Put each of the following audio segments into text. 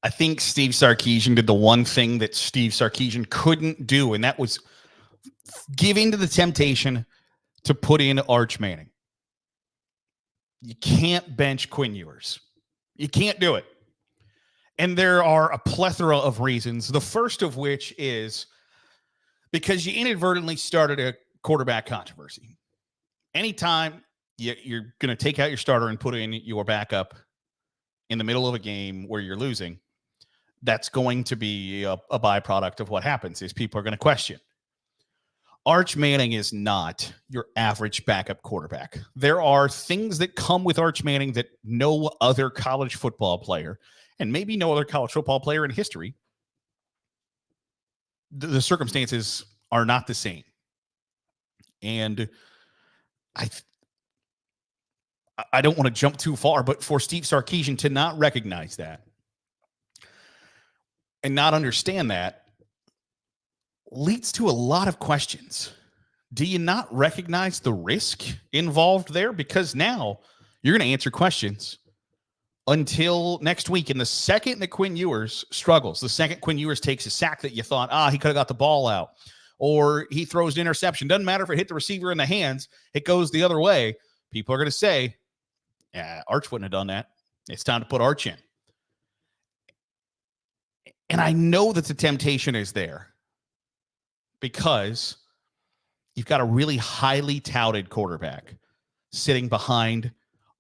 I think Steve Sarkisian did the one thing that Steve Sarkisian couldn't do, and that was give in to the temptation to put in Arch Manning. You can't bench Quinn Ewers. You can't do it. And there are a plethora of reasons, the first of which is because you inadvertently started a quarterback controversy. Anytime you're going to take out your starter and put in your backup in the middle of a game where you're losing, that's going to be a byproduct of what happens is people are going to question. Arch Manning is not your average backup quarterback. There are things that come with Arch Manning that no other college football player, and maybe no other college football player in history, the circumstances are not the same. And I don't want to jump too far, but for Steve Sarkisian to not recognize that and not understand that leads to a lot of questions. Do you not recognize the risk involved there? Because now you're going to answer questions until next week. And the second that Quinn Ewers struggles, the second Quinn Ewers takes a sack that you thought, he could have got the ball out, or he throws an interception, doesn't matter if it hit the receiver in the hands, it goes the other way. People are going to say, Arch wouldn't have done that. It's time to put Arch in. And I know that the temptation is there because you've got a really highly touted quarterback sitting behind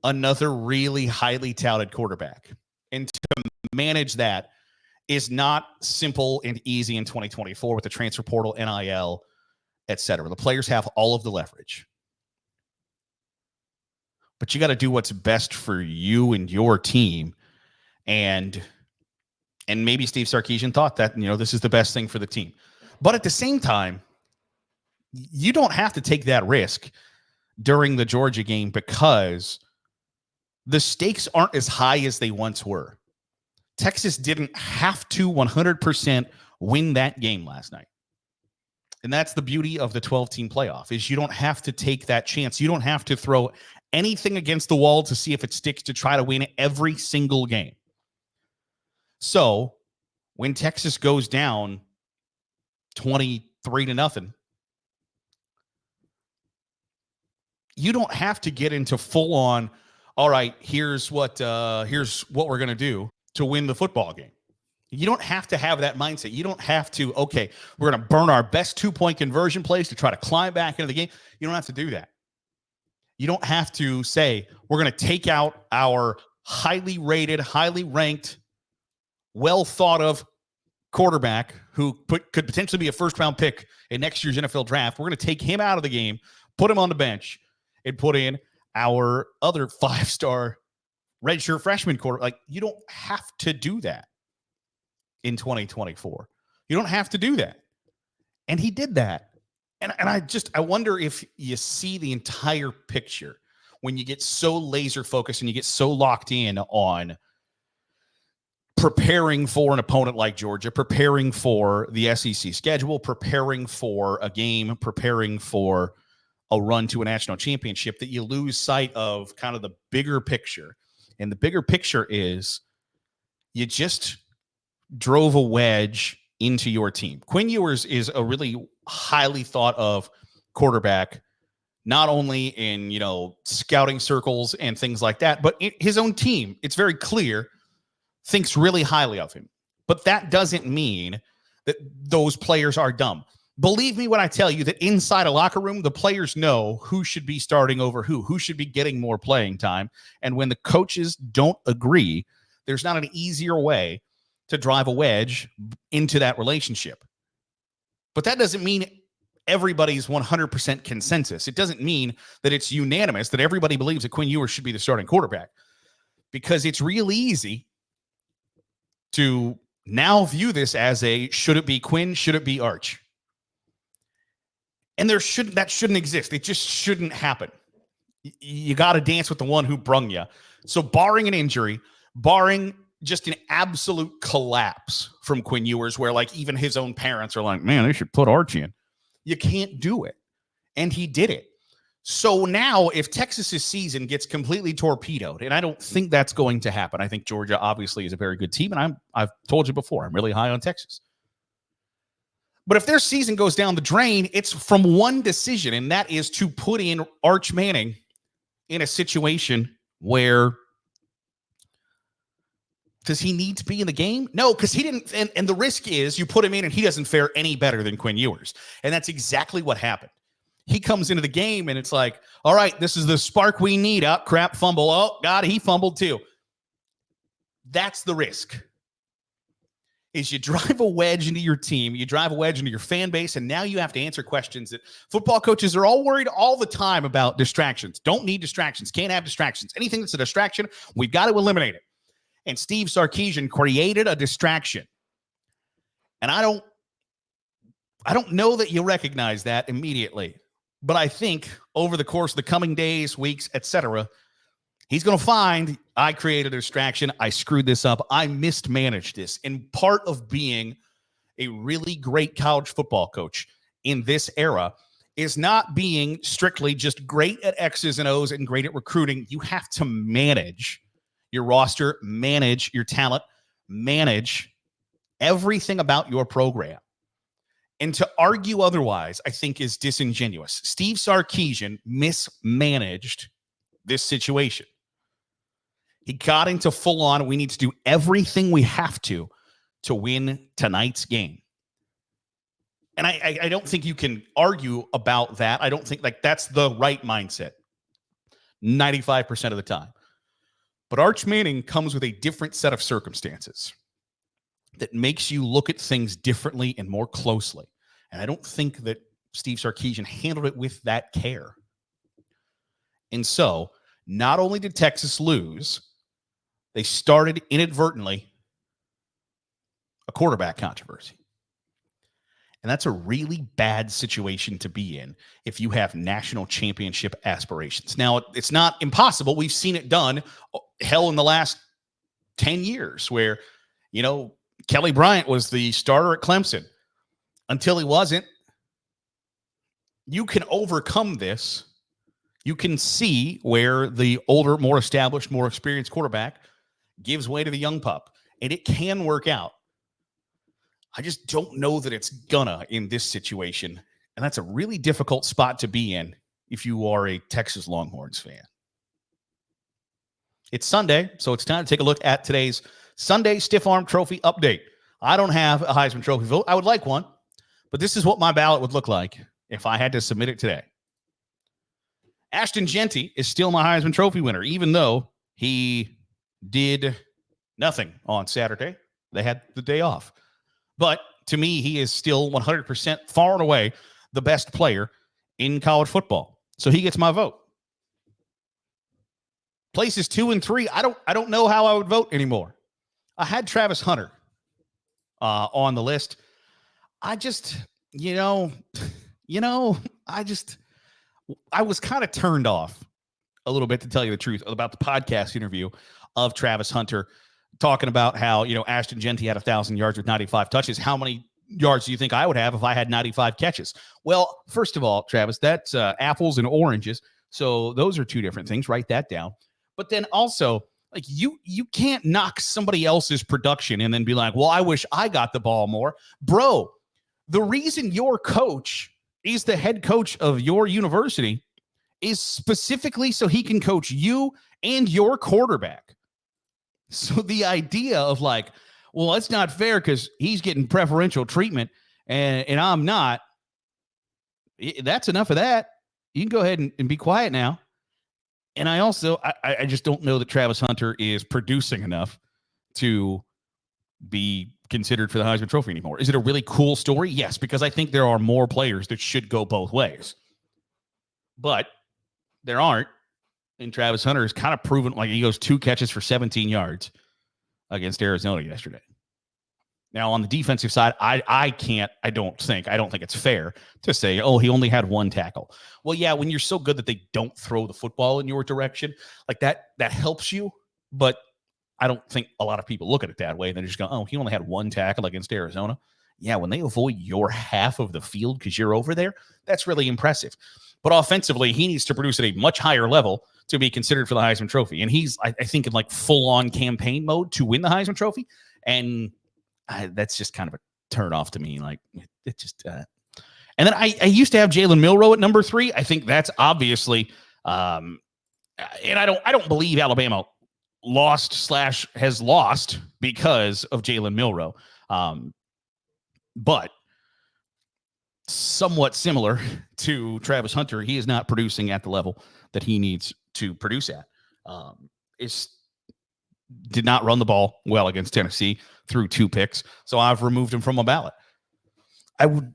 another really highly touted quarterback. And to manage that is not simple and easy in 2024 with the transfer portal, NIL, et cetera. The players have all of the leverage. But you got to do what's best for you and your team. And maybe Steve Sarkisian thought that, this is the best thing for the team. But at the same time, you don't have to take that risk during the Georgia game because the stakes aren't as high as they once were. Texas didn't have to 100% win that game last night. And that's the beauty of the 12-team playoff, is you don't have to take that chance. You don't have to throw anything against the wall to see if it sticks to try to win every single game. So when Texas goes down 23-0, you don't have to get into full-on, all right, here's what we're going to do to win the football game. You don't have to have that mindset. You don't have to, okay, we're going to burn our best 2-point conversion plays to try to climb back into the game. You don't have to do that. You don't have to say, we're going to take out our highly rated, highly ranked, well thought of quarterback who could potentially be a first-round pick in next year's NFL draft. We're going to take him out of the game, put him on the bench, and put in our other 5-star redshirt freshman quarterback. Like, you don't have to do that in 2024. You don't have to do that. And he did that. And I wonder if you see the entire picture when you get so laser focused and you get so locked in on preparing for an opponent like Georgia, preparing for the SEC schedule, preparing for a game, preparing for a run to a national championship, that you lose sight of kind of the bigger picture. And the bigger picture is you just drove a wedge into your team. Quinn Ewers is a really highly thought of quarterback, not only in, scouting circles and things like that, but his own team, it's very clear, thinks really highly of him. But that doesn't mean that those players are dumb. Believe me when I tell you that inside a locker room, the players know who should be starting over who should be getting more playing time. And when the coaches don't agree, there's not an easier way to drive a wedge into that relationship. But that doesn't mean everybody's 100% consensus. It doesn't mean that it's unanimous, that everybody believes that Quinn Ewers should be the starting quarterback. Because it's real easy to now view this as should it be Quinn, should it be Arch? And that shouldn't exist. It just shouldn't happen. You got to dance with the one who brung you. So barring an injury, barring just an absolute collapse from Quinn Ewers, where even his own parents are like, man, they should put Arch in. You can't do it. And he did it. So now if Texas's season gets completely torpedoed, and I don't think that's going to happen. I think Georgia obviously is a very good team, and I've told you before, I'm really high on Texas. But if their season goes down the drain, it's from one decision, and that is to put in Arch Manning in a situation where, does he need to be in the game? No, because he didn't. And the risk is you put him in and he doesn't fare any better than Quinn Ewers. And that's exactly what happened. He comes into the game and it's like, all right, this is the spark we need. Oh, crap, fumble. Oh, God, he fumbled too. That's the risk. Is you drive a wedge into your team, you drive a wedge into your fan base, and now you have to answer questions that football coaches are all worried all the time about distractions. Don't need distractions. Can't have distractions. Anything that's a distraction, we've got to eliminate it. And Steve Sarkisian created a distraction. And I don't know that you recognize that immediately. But I think over the course of the coming days, weeks, etc., he's going to find I created a distraction. I screwed this up. I mismanaged this. And part of being a really great college football coach in this era is not being strictly just great at X's and O's and great at recruiting. You have to manage your roster, manage your talent, manage everything about your program. And to argue otherwise, I think, is disingenuous. Steve Sarkisian mismanaged this situation. He got into full on, we need to do everything we have to win tonight's game. And I don't think you can argue about that. I don't think that's the right mindset 95% of the time. But Arch Manning comes with a different set of circumstances that makes you look at things differently and more closely. And I don't think that Steve Sarkisian handled it with that care. And so, not only did Texas lose, they started inadvertently a quarterback controversy. And that's a really bad situation to be in if you have national championship aspirations. Now, it's not impossible. We've seen it done, hell, in the last 10 years where, Kelly Bryant was the starter at Clemson until he wasn't. You can overcome this. You can see where the older, more established, more experienced quarterback gives way to the young pup, and it can work out. I just don't know that it's gonna in this situation, and that's a really difficult spot to be in if you are a Texas Longhorns fan. It's Sunday, so it's time to take a look at today's Sunday Stiff Arm Trophy update. I don't have a Heisman Trophy vote. I would like one, but this is what my ballot would look like if I had to submit it today. Ashton Jeanty is still my Heisman Trophy winner, even though he did nothing on Saturday. They had the day off. But to me, he is still 100% far and away the best player in college football. So he gets my vote. Places 2 and 3, I don't know how I would vote anymore. I had Travis Hunter on the list. I just, I was kind of turned off a little bit, to tell you the truth, about the podcast interview of Travis Hunter talking about how, Ashton Jeanty had 1,000 yards with 95 touches. How many yards do you think I would have if I had 95 catches? Well, first of all, Travis, that's apples and oranges. So those are two different things. Write that down. But then also, you can't knock somebody else's production and then be like, well, I wish I got the ball more. Bro, the reason your coach is the head coach of your university is specifically so he can coach you and your quarterback. So the idea of well, it's not fair because he's getting preferential treatment and I'm not, that's enough of that. You can go ahead and be quiet now. And I also, I just don't know that Travis Hunter is producing enough to be considered for the Heisman Trophy anymore. Is it a really cool story? Yes, because I think there are more players that should go both ways. But there aren't. And Travis Hunter has kind of proven, he goes 2 catches for 17 yards against Arizona yesterday. Now, on the defensive side, I don't think it's fair to say, oh, he only had 1 tackle. Well, yeah, when you're so good that they don't throw the football in your direction, that helps you. But I don't think a lot of people look at it that way. They're just going, oh, he only had 1 tackle against Arizona. Yeah, when they avoid your half of the field because you're over there, that's really impressive. but offensively, he needs to produce at a much higher level to be considered for the Heisman Trophy. And he's, I think, in like full-on campaign mode to win the Heisman Trophy. And that's just kind of a turn off to me. Like, it just and then I used to have Jalen Milroe at number 3. I think that's obviously and I don't believe Alabama has lost because of Jalen Milroe. But somewhat similar to Travis Hunter, he is not producing at the level that he needs to produce at. Did not run the ball well against Tennessee, threw 2 picks. So I've removed him from a ballot. I would,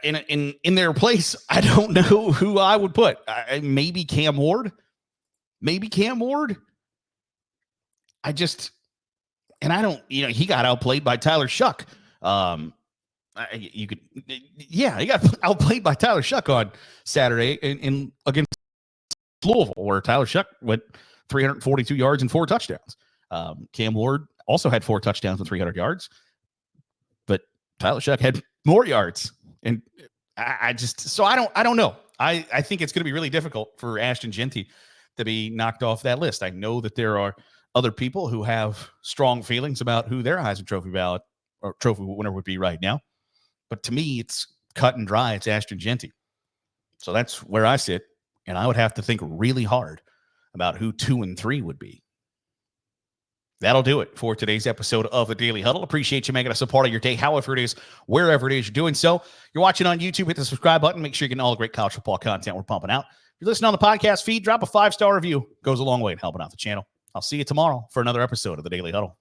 in their place, I don't know who I would put. Maybe Cam Ward. He got outplayed by Tyler Shuck. He got outplayed by Tyler Shuck on Saturday in against Louisville, where Tyler Shuck went 342 yards and 4 touchdowns. Cam Ward also had 4 touchdowns and 300 yards, but Tyler Shuck had more yards. And I don't know. I think it's going to be really difficult for Ashton Jeanty to be knocked off that list. I know that there are other people who have strong feelings about who their Heisman Trophy ballot or trophy winner would be right now. But to me, it's cut and dry. It's Ashton Jeanty. So that's where I sit. And I would have to think really hard about who 2 and 3 would be. That'll do it for today's episode of the Daily Huddle. Appreciate you making us a part of your day, however it is, wherever it is you're doing so. You're watching on YouTube, hit the subscribe button. Make sure you're getting all the great college football content we're pumping out. If you're listening on the podcast feed, drop a 5-star review. Goes a long way in helping out the channel. I'll see you tomorrow for another episode of the Daily Huddle.